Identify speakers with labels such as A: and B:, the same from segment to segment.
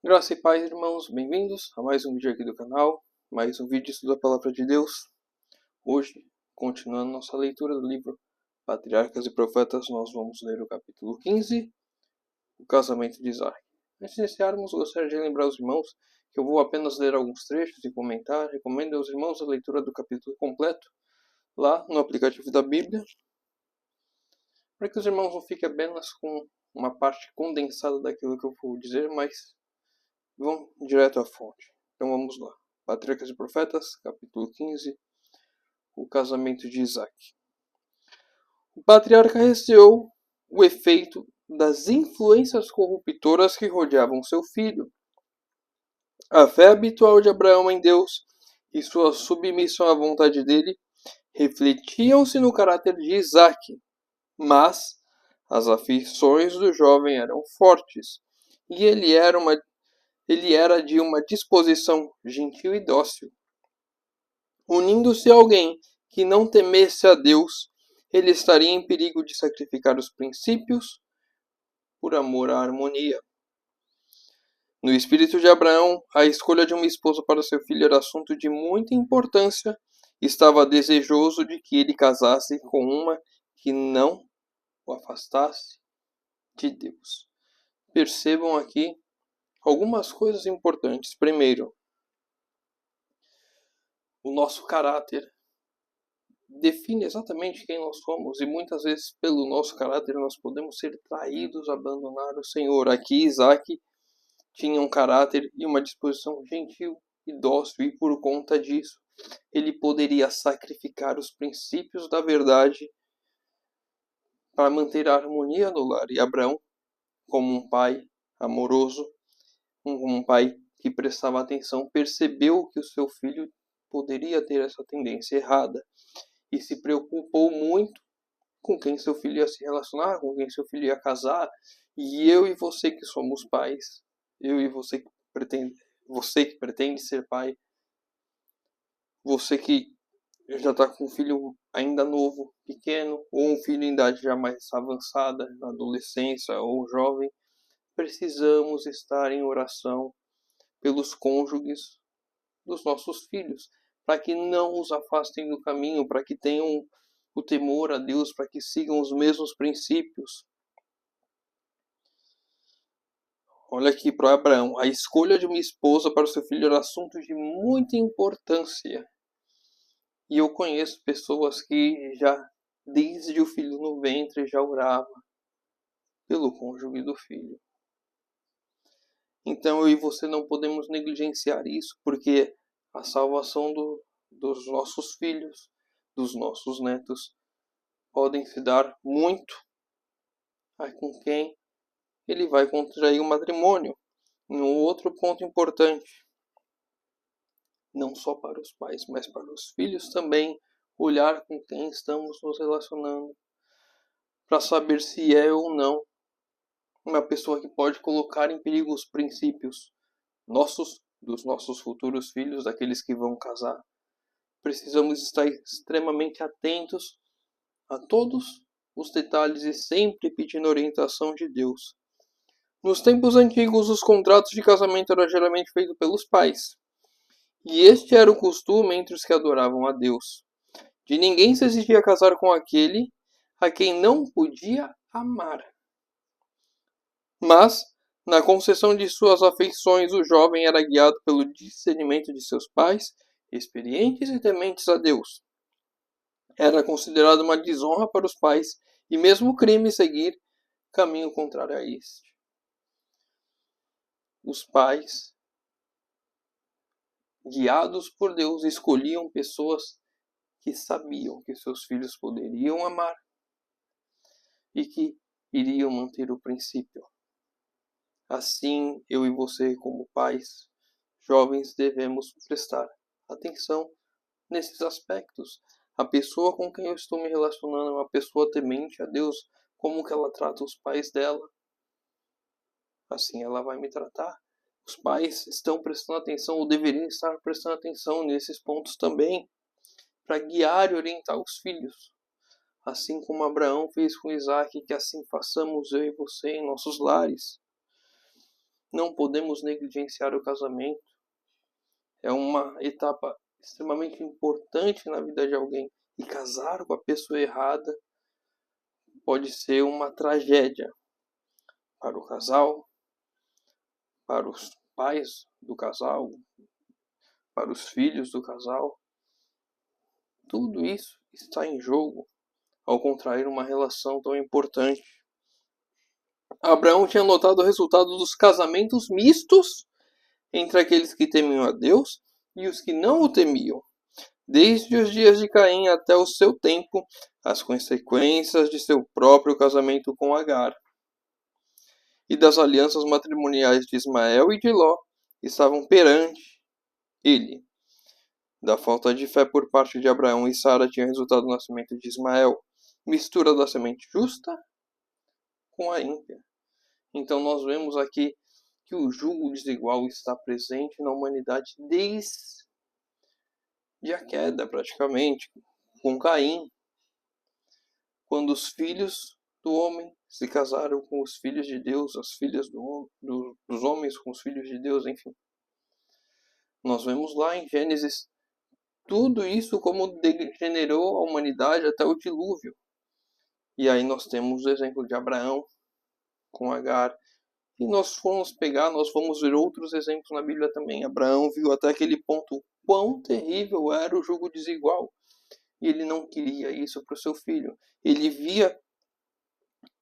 A: Graça e paz, irmãos, bem-vindos a mais um vídeo aqui do canal, mais um vídeo de estudo da Palavra de Deus. Hoje, continuando nossa leitura do livro Patriarcas e Profetas, nós vamos ler o capítulo 15, o casamento de Isaac. Antes de iniciarmos, gostaria de lembrar os irmãos que eu vou apenas ler alguns trechos e comentar. Recomendo aos irmãos a leitura do capítulo completo, lá no aplicativo da Bíblia, para que os irmãos não fiquem apenas com uma parte condensada daquilo que eu vou dizer, mas vamos direto à fonte. Então vamos lá. Patriarcas e Profetas, capítulo 15, o casamento de Isaac. O patriarca receou o efeito das influências corruptoras que rodeavam seu filho. A fé habitual de Abraão em Deus e sua submissão à vontade dele refletiam-se no caráter de Isaac, mas as afeições do jovem eram fortes e ele era de uma disposição gentil e dócil. Unindo-se a alguém que não temesse a Deus, ele estaria em perigo de sacrificar os princípios por amor à harmonia. No espírito de Abraão, a escolha de uma esposa para seu filho era assunto de muita importância. Estava desejoso de que ele casasse com uma que não o afastasse de Deus. Percebam aqui algumas coisas importantes. Primeiro, o nosso caráter define exatamente quem nós somos, e muitas vezes pelo nosso caráter nós podemos ser traídos, abandonar o Senhor. Aqui Isaac tinha um caráter e uma disposição gentil e dócil, e por conta disso ele poderia sacrificar os princípios da verdade para manter a harmonia no lar. E Abraão, como um pai amoroso, como um pai que prestava atenção, percebeu que o seu filho poderia ter essa tendência errada e se preocupou muito com quem seu filho ia se relacionar, com quem seu filho ia casar. E eu e você que somos pais, eu e você que pretende ser pai, você que já está com um filho ainda novo, pequeno, ou um filho em idade já mais avançada, na adolescência ou jovem, precisamos estar em oração pelos cônjuges dos nossos filhos, para que não os afastem do caminho, para que tenham o temor a Deus, para que sigam os mesmos princípios. Olha aqui para Abraão, a escolha de uma esposa para o seu filho era assunto de muita importância. E eu conheço pessoas que já, desde o filho no ventre, já orava pelo cônjuge do filho. Então eu e você não podemos negligenciar isso, porque a salvação dos nossos filhos, dos nossos netos, podem se dar muito a com quem ele vai contrair o matrimônio. E um outro ponto importante, não só para os pais, mas para os filhos também, olhar com quem estamos nos relacionando, para saber se é ou não uma pessoa que pode colocar em perigo os princípios nossos, dos nossos futuros filhos, daqueles que vão casar. Precisamos estar extremamente atentos a todos os detalhes e sempre pedindo orientação de Deus. Nos tempos antigos, os contratos de casamento eram geralmente feitos pelos pais, e este era o costume entre os que adoravam a Deus. De ninguém se exigia casar com aquele a quem não podia amar. Mas, na concessão de suas afeições, o jovem era guiado pelo discernimento de seus pais, experientes e tementes a Deus. Era considerado uma desonra para os pais e mesmo crime seguir caminho contrário a este. Os pais, guiados por Deus, escolhiam pessoas que sabiam que seus filhos poderiam amar e que iriam manter o princípio. Assim, eu e você, como pais, jovens, devemos prestar atenção nesses aspectos. A pessoa com quem eu estou me relacionando é uma pessoa temente a Deus, como que ela trata os pais dela, assim ela vai me tratar. Os pais estão prestando atenção, ou deveriam estar prestando atenção nesses pontos também, para guiar e orientar os filhos. Assim como Abraão fez com Isaac, que assim façamos eu e você em nossos lares. Não podemos negligenciar o casamento. É uma etapa extremamente importante na vida de alguém. E casar com a pessoa errada pode ser uma tragédia para o casal, para os pais do casal, para os filhos do casal. Tudo isso está em jogo ao contrair uma relação tão importante. Abraão tinha notado o resultado dos casamentos mistos entre aqueles que temiam a Deus e os que não o temiam. Desde os dias de Caim até o seu tempo, as consequências de seu próprio casamento com Agar e das alianças matrimoniais de Ismael e de Ló estavam perante ele. Da falta de fé por parte de Abraão e Sara tinha resultado o nascimento de Ismael, mistura da semente justa com a ímpia. Então nós vemos aqui que o jugo desigual está presente na humanidade desde a queda, praticamente, com Caim, quando os filhos do homem se casaram com os filhos de Deus, as filhas dos homens com os filhos de Deus, enfim. Nós vemos lá em Gênesis tudo isso como degenerou a humanidade até o dilúvio. E aí nós temos o exemplo de Abraão com Agar. E nós vamos ver outros exemplos na Bíblia também. Abraão viu até aquele ponto quão terrível era o jugo desigual. E ele não queria isso para o seu filho. Ele via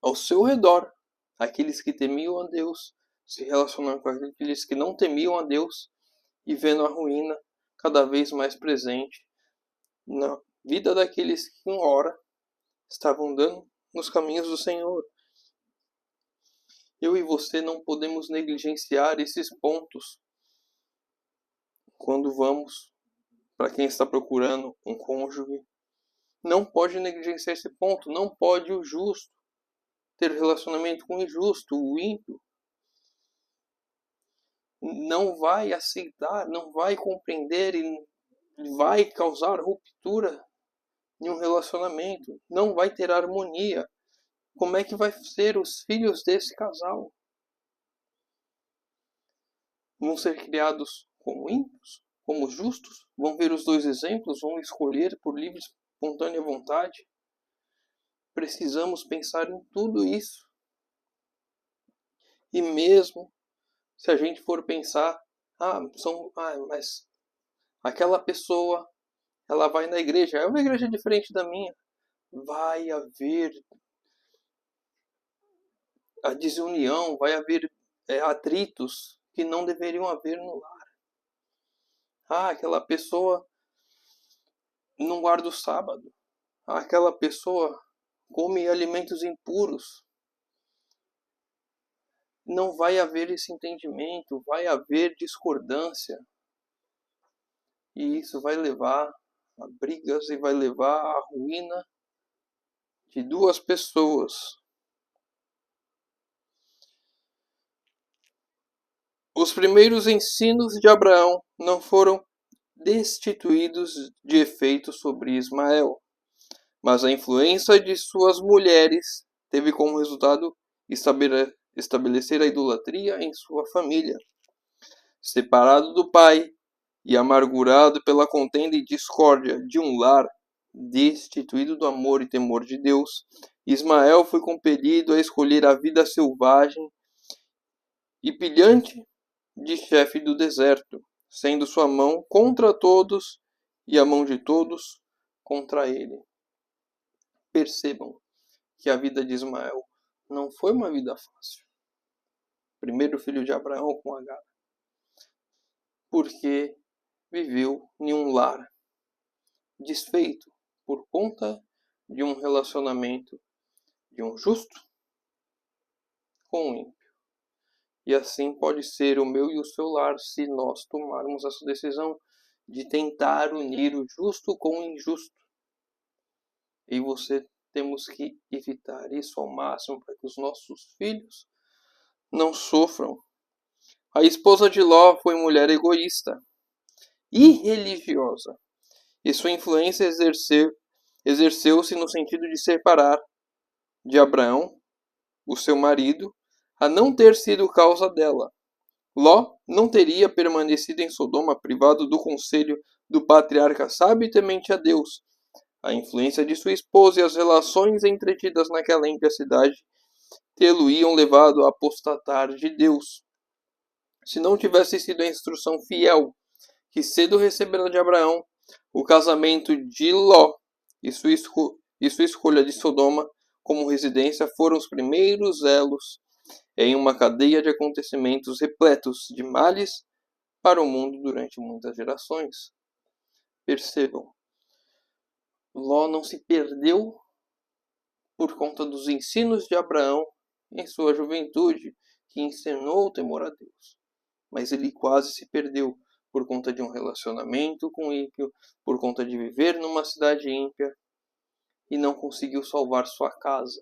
A: ao seu redor aqueles que temiam a Deus se relacionando com aqueles que não temiam a Deus e vendo a ruína cada vez mais presente na vida daqueles que, em hora, estavam andando nos caminhos do Senhor. Eu e você não podemos negligenciar esses pontos quando vamos para quem está procurando um cônjuge. Não pode negligenciar esse ponto. Não pode o justo ter relacionamento com o injusto, o ímpio. Não vai aceitar, não vai compreender e vai causar ruptura em um relacionamento. Não vai ter harmonia. Como é que vai ser os filhos desse casal? Vão ser criados como ímpios, como justos? Vão ver os dois exemplos? Vão escolher por livre, espontânea vontade? Precisamos pensar em tudo isso. E mesmo se a gente for pensar, mas aquela pessoa, ela vai na igreja, é uma igreja diferente da minha. Vai haver a desunião, vai haver atritos que não deveriam haver no lar. Aquela pessoa não guarda o sábado. Aquela pessoa come alimentos impuros. Não vai haver esse entendimento, vai haver discordância. E isso vai levar a brigas e vai levar à ruína de duas pessoas. Os primeiros ensinos de Abraão não foram destituídos de efeito sobre Ismael, mas a influência de suas mulheres teve como resultado estabelecer a idolatria em sua família. Separado do pai e amargurado pela contenda e discórdia de um lar, destituído do amor e temor de Deus, Ismael foi compelido a escolher a vida selvagem e pilhante de chefe do deserto, sendo sua mão contra todos e a mão de todos contra ele. Percebam que a vida de Ismael não foi uma vida fácil. Primeiro filho de Abraão com Agar. Porque viveu em um lar desfeito por conta de um relacionamento de um justo com um ímpio. E assim pode ser o meu e o seu lar se nós tomarmos essa decisão de tentar unir o justo com o injusto. E você temos que evitar isso ao máximo para que os nossos filhos não sofram. A esposa de Ló foi mulher egoísta e religiosa. E sua influência exerceu-se no sentido de separar de Abraão, o seu marido, a não ter sido causa dela, Ló não teria permanecido em Sodoma privado do conselho do patriarca sábio e temente a Deus. A influência de sua esposa e as relações entretidas naquela ímpia cidade tê-lo-iam levado a apostatar de Deus. Se não tivesse sido a instrução fiel que cedo recebera de Abraão, o casamento de Ló e sua escolha de Sodoma como residência foram os primeiros elos em uma cadeia de acontecimentos repletos de males para o mundo durante muitas gerações. Percebam, Ló não se perdeu por conta dos ensinos de Abraão em sua juventude, que ensinou o temor a Deus. Mas ele quase se perdeu por conta de um relacionamento com ímpio, por conta de viver numa cidade ímpia, e não conseguiu salvar sua casa.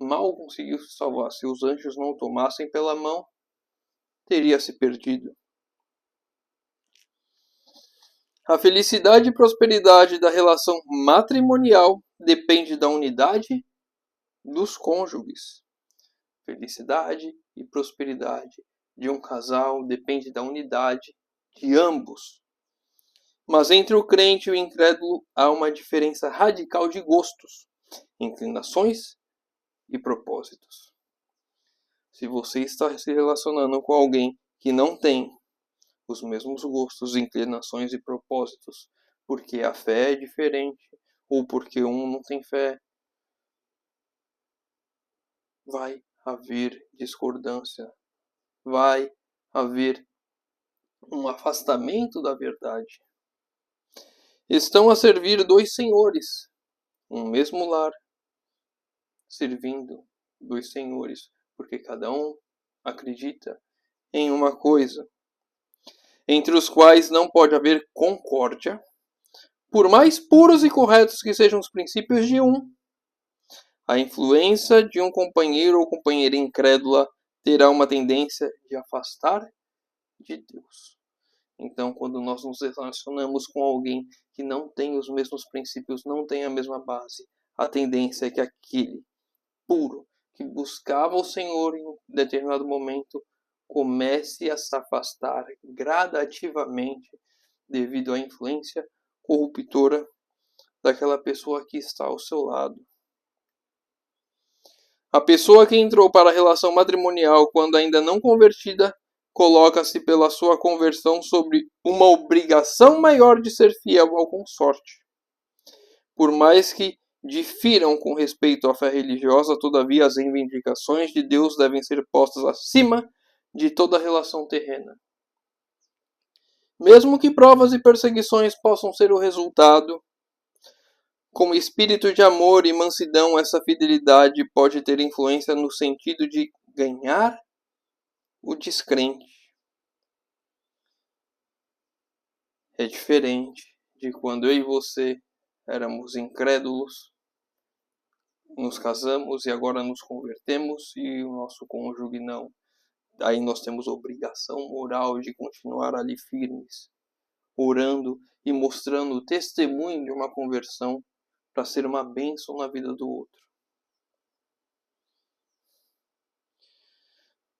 A: Mal conseguiu se salvar. Se os anjos não o tomassem pela mão, teria se perdido. A felicidade e prosperidade da relação matrimonial depende da unidade dos cônjuges. Felicidade e prosperidade de um casal depende da unidade de ambos. Mas entre o crente e o incrédulo há uma diferença radical de gostos, inclinações e propósitos. Se você está se relacionando com alguém que não tem os mesmos gostos, inclinações e propósitos, porque a fé é diferente, ou porque um não tem fé, vai haver discordância, vai haver um afastamento da verdade. Estão a servir dois senhores, um mesmo lar, servindo dois senhores, porque cada um acredita em uma coisa, entre os quais não pode haver concórdia, por mais puros e corretos que sejam os princípios de um. A influência de um companheiro ou companheira incrédula terá uma tendência de afastar de Deus. Então, quando nós nos relacionamos com alguém que não tem os mesmos princípios, não tem a mesma base, a tendência é que aquele puro, que buscava o Senhor em um determinado momento, comece a se afastar gradativamente devido à influência corruptora daquela pessoa que está ao seu lado. A pessoa que entrou para a relação matrimonial quando ainda não convertida coloca-se pela sua conversão sobre uma obrigação maior de ser fiel ao consorte. Por mais que difiram com respeito à fé religiosa, todavia as reivindicações de Deus devem ser postas acima de toda relação terrena. Mesmo que provas e perseguições possam ser o resultado, com espírito de amor e mansidão, essa fidelidade pode ter influência no sentido de ganhar o descrente. É diferente de quando eu e você éramos incrédulos, nos casamos e agora nos convertemos e o nosso cônjuge não. Aí nós temos obrigação moral de continuar ali firmes, orando e mostrando o testemunho de uma conversão para ser uma bênção na vida do outro.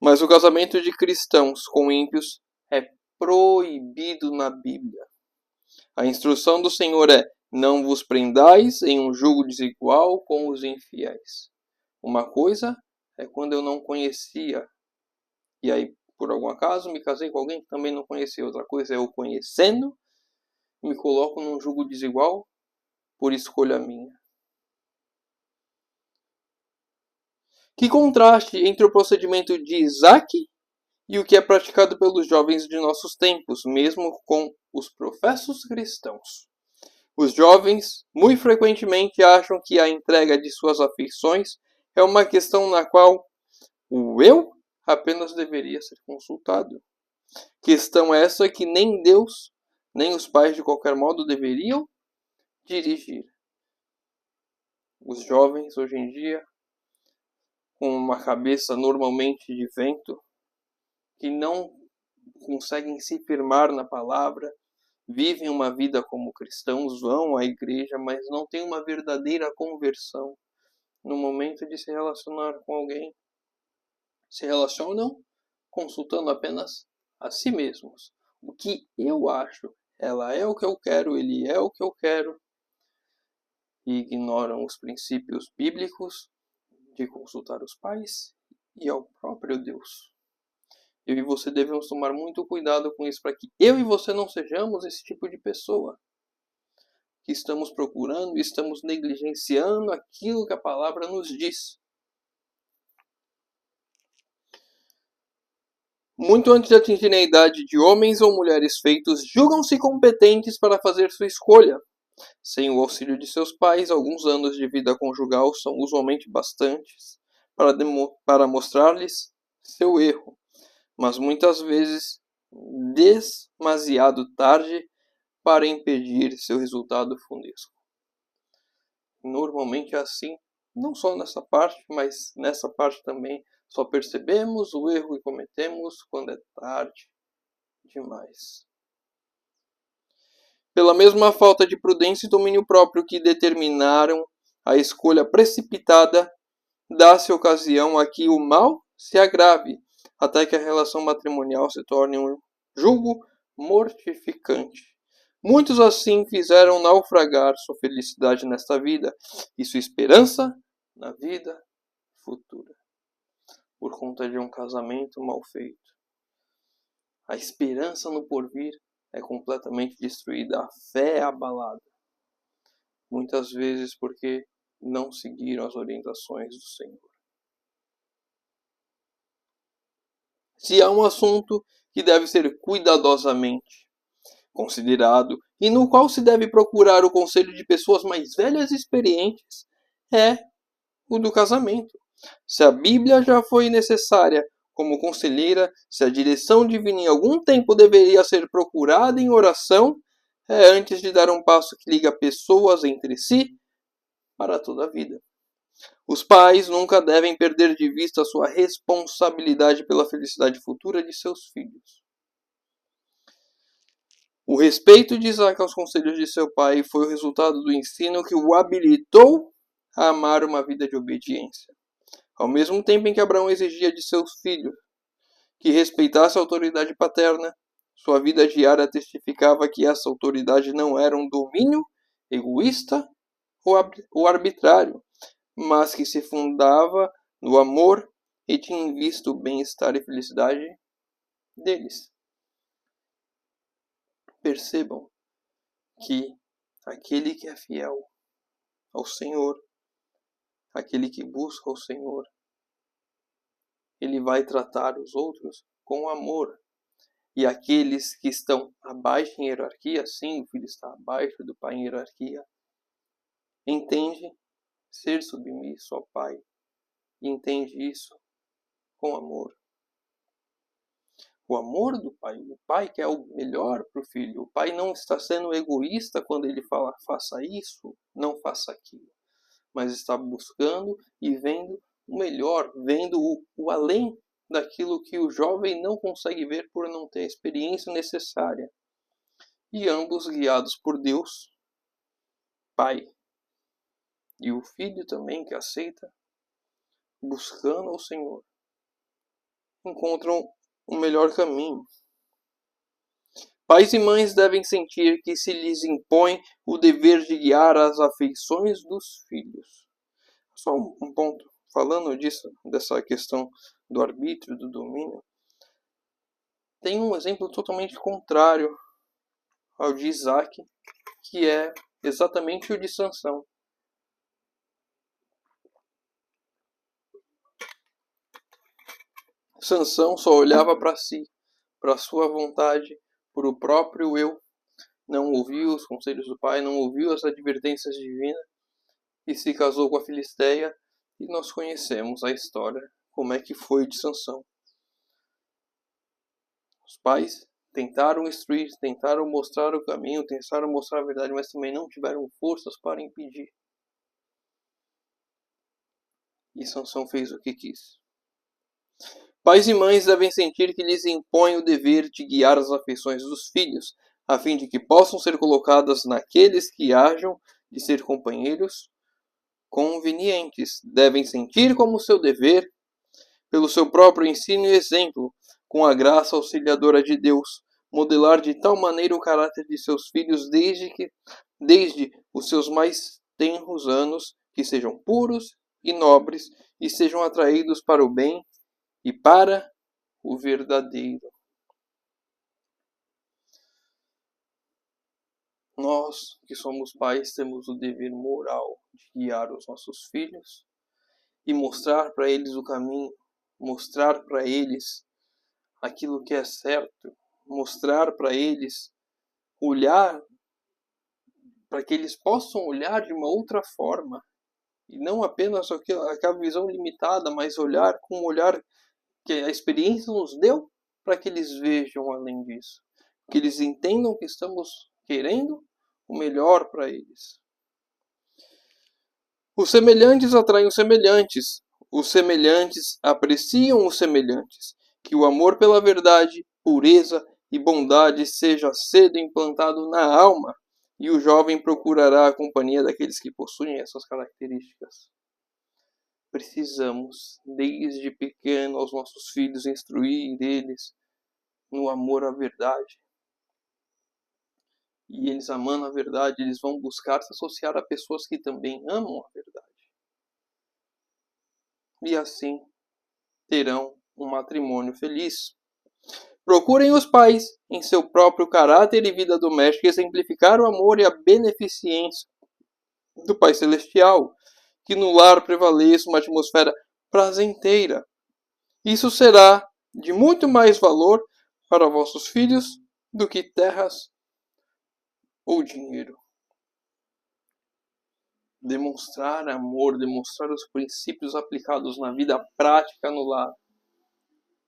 A: Mas o casamento de cristãos com ímpios é proibido na Bíblia. A instrução do Senhor é: não vos prendais em um jugo desigual com os infiéis. Uma coisa é quando eu não conhecia, e aí, por algum acaso, me casei com alguém que também não conhecia. Outra coisa é eu conhecendo, me coloco num jugo desigual por escolha minha. Que contraste entre o procedimento de Isaac e o que é praticado pelos jovens de nossos tempos, mesmo com os professos cristãos. Os jovens, muito frequentemente, acham que a entrega de suas afeições é uma questão na qual o eu apenas deveria ser consultado. Questão essa que nem Deus, nem os pais de qualquer modo deveriam dirigir. Os jovens, hoje em dia, com uma cabeça normalmente de vento, que não conseguem se firmar na palavra, vivem uma vida como cristãos, vão à igreja, mas não têm uma verdadeira conversão no momento de se relacionar com alguém. Se relacionam consultando apenas a si mesmos. O que eu acho, ela é o que eu quero, ele é o que eu quero, e ignoram os princípios bíblicos de consultar os pais e ao próprio Deus. Eu e você devemos tomar muito cuidado com isso, para que eu e você não sejamos esse tipo de pessoa que estamos procurando e estamos negligenciando aquilo que a palavra nos diz. Muito antes de atingirem a idade de homens ou mulheres feitos, julgam-se competentes para fazer sua escolha. Sem o auxílio de seus pais, alguns anos de vida conjugal são usualmente bastantes para mostrar-lhes seu erro, mas muitas vezes demasiado tarde para impedir seu resultado funesco. Normalmente é assim, não só nessa parte, mas nessa parte também. Só percebemos o erro que cometemos quando é tarde demais. Pela mesma falta de prudência e domínio próprio que determinaram a escolha precipitada, dá-se ocasião a que o mal se agrave, até que a relação matrimonial se torne um jugo mortificante. Muitos assim fizeram naufragar sua felicidade nesta vida e sua esperança na vida futura, por conta de um casamento mal feito. A esperança no porvir é completamente destruída, a fé é abalada. Muitas vezes porque não seguiram as orientações do Senhor. Se há um assunto que deve ser cuidadosamente considerado e no qual se deve procurar o conselho de pessoas mais velhas e experientes, é o do casamento. Se a Bíblia já foi necessária como conselheira, se a direção divina em algum tempo deveria ser procurada em oração, é antes de dar um passo que liga pessoas entre si para toda a vida. Os pais nunca devem perder de vista a sua responsabilidade pela felicidade futura de seus filhos. O respeito de Isaac aos conselhos de seu pai foi o resultado do ensino que o habilitou a amar uma vida de obediência. Ao mesmo tempo em que Abraão exigia de seus filhos que respeitasse a autoridade paterna, sua vida diária testificava que essa autoridade não era um domínio egoísta ou arbitrário, mas que se fundava no amor e tinha em vista o bem-estar e felicidade deles. Percebam que aquele que é fiel ao Senhor, aquele que busca o Senhor, ele vai tratar os outros com amor. E aqueles que estão abaixo em hierarquia, sim, o filho está abaixo do pai em hierarquia, entende ser submisso ao pai. E entende isso com amor. O amor do pai. O pai quer o melhor para o filho. O pai não está sendo egoísta quando ele fala faça isso, não faça aquilo. Mas está buscando e vendo o melhor, vendo o além daquilo que o jovem não consegue ver por não ter a experiência necessária. E ambos guiados por Deus, Pai, e o filho também que aceita, buscando o Senhor, encontram um melhor caminho. Pais e mães devem sentir que se lhes impõe o dever de guiar as afeições dos filhos. Só um ponto, falando disso, dessa questão do arbítrio, do domínio, tem um exemplo totalmente contrário ao de Isaac, que é exatamente o de Sansão. Sansão só olhava para si, para sua vontade, para o próprio eu, não ouviu os conselhos do pai, não ouviu as advertências divinas e se casou com a Filisteia, e nós conhecemos a história, como é que foi de Sansão. Os pais tentaram instruir, tentaram mostrar o caminho, tentaram mostrar a verdade, mas também não tiveram forças para impedir. E Sansão fez o que quis. Pais e mães devem sentir que lhes impõe o dever de guiar as afeições dos filhos, a fim de que possam ser colocadas naqueles que hajam de ser companheiros convenientes. Devem sentir como seu dever, pelo seu próprio ensino e exemplo, com a graça auxiliadora de Deus, modelar de tal maneira o caráter de seus filhos desde os seus mais tenros anos, que sejam puros e nobres e sejam atraídos para o bem e para o verdadeiro. Nós, que somos pais, temos o dever moral de guiar os nossos filhos e mostrar para eles o caminho, mostrar para eles aquilo que é certo, mostrar para eles, olhar, para que eles possam olhar de uma outra forma, e não apenas aquela visão limitada, mas olhar com um olhar que a experiência nos deu, para que eles vejam além disso, que eles entendam que estamos querendo o melhor para eles. Os semelhantes atraem os semelhantes apreciam os semelhantes. Que o amor pela verdade, pureza e bondade seja cedo implantado na alma, e o jovem procurará a companhia daqueles que possuem essas características. Precisamos, desde pequeno, aos nossos filhos, instruir eles no amor à verdade. E eles, amando a verdade, eles vão buscar se associar a pessoas que também amam a verdade. E assim terão um matrimônio feliz. Procurem os pais, em seu próprio caráter e vida doméstica, exemplificar o amor e a beneficência do Pai Celestial, que no lar prevaleça uma atmosfera prazenteira. Isso será de muito mais valor para vossos filhos do que terras ou dinheiro. Demonstrar amor, demonstrar os princípios aplicados na vida prática no lar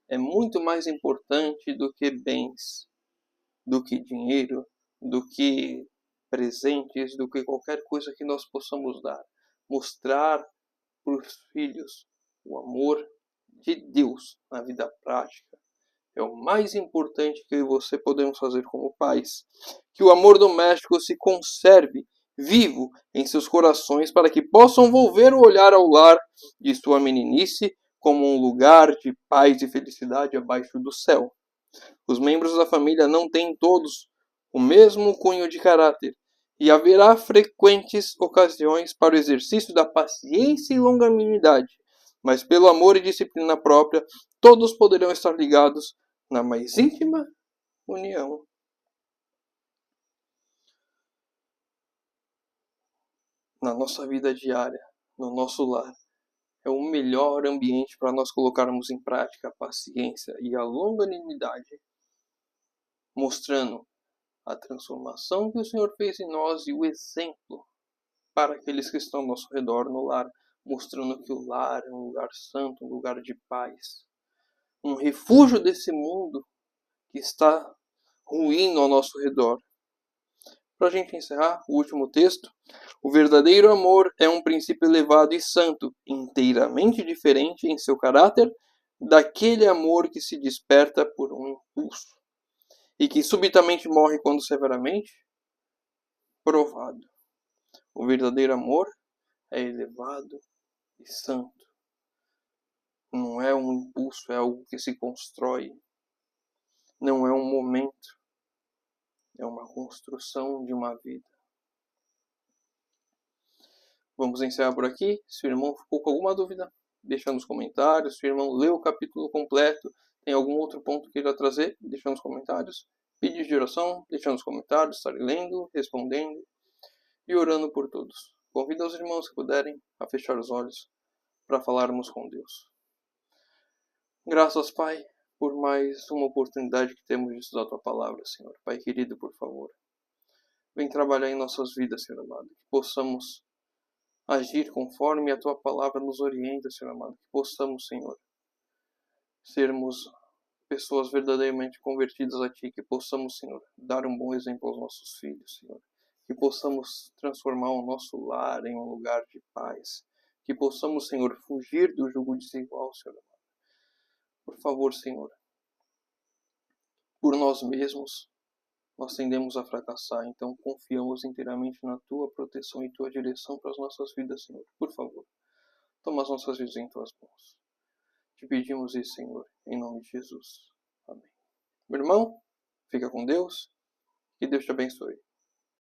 A: é muito mais importante do que bens, do que dinheiro, do que presentes, do que qualquer coisa que nós possamos dar. Mostrar para os filhos o amor de Deus na vida prática é o mais importante que eu e você podemos fazer como pais. Que o amor doméstico se conserve vivo em seus corações para que possam volver o olhar ao lar de sua meninice como um lugar de paz e felicidade abaixo do céu. Os membros da família não têm todos o mesmo cunho de caráter, e haverá frequentes ocasiões para o exercício da paciência e longanimidade, mas pelo amor e disciplina própria, todos poderão estar ligados na mais íntima união. Na nossa vida diária, no nosso lar, é o melhor ambiente para nós colocarmos em prática a paciência e a longanimidade, mostrando a transformação que o Senhor fez em nós e o exemplo para aqueles que estão ao nosso redor no lar, mostrando que o lar é um lugar santo, um lugar de paz, um refúgio desse mundo que está ruindo ao nosso redor. Para a gente encerrar, o último texto. O verdadeiro amor é um princípio elevado e santo, inteiramente diferente em seu caráter daquele amor que se desperta por um impulso e que subitamente morre quando severamente provado. O verdadeiro amor é elevado e santo. Não é um impulso, é algo que se constrói. Não é um momento. É uma construção de uma vida. Vamos encerrar por aqui. Se o irmão ficou com alguma dúvida, deixa nos comentários. Se o irmão leu o capítulo completo, tem algum outro ponto que queira trazer, deixa nos comentários. Pedidos de oração, deixa nos comentários. Estarei lendo, respondendo e orando por todos. Convido os irmãos que puderem a fechar os olhos para falarmos com Deus. Graças, Pai, por mais uma oportunidade que temos de estudar a Tua Palavra, Senhor. Pai querido, por favor, vem trabalhar em nossas vidas, Senhor amado. Que possamos agir conforme a Tua Palavra nos orienta, Senhor amado. Que possamos, Senhor, sermos pessoas verdadeiramente convertidas a Ti. Que possamos, Senhor, dar um bom exemplo aos nossos filhos, Senhor. Que possamos transformar o nosso lar em um lugar de paz. Que possamos, Senhor, fugir do jugo desigual, Senhor amado. Por favor, Senhor, por nós mesmos, nós tendemos a fracassar, então confiamos inteiramente na Tua proteção e Tua direção para as nossas vidas, Senhor. Por favor, toma as nossas vidas em Tuas mãos. Te pedimos isso, Senhor, em nome de Jesus. Meu irmão, fica com Deus. Que Deus te abençoe.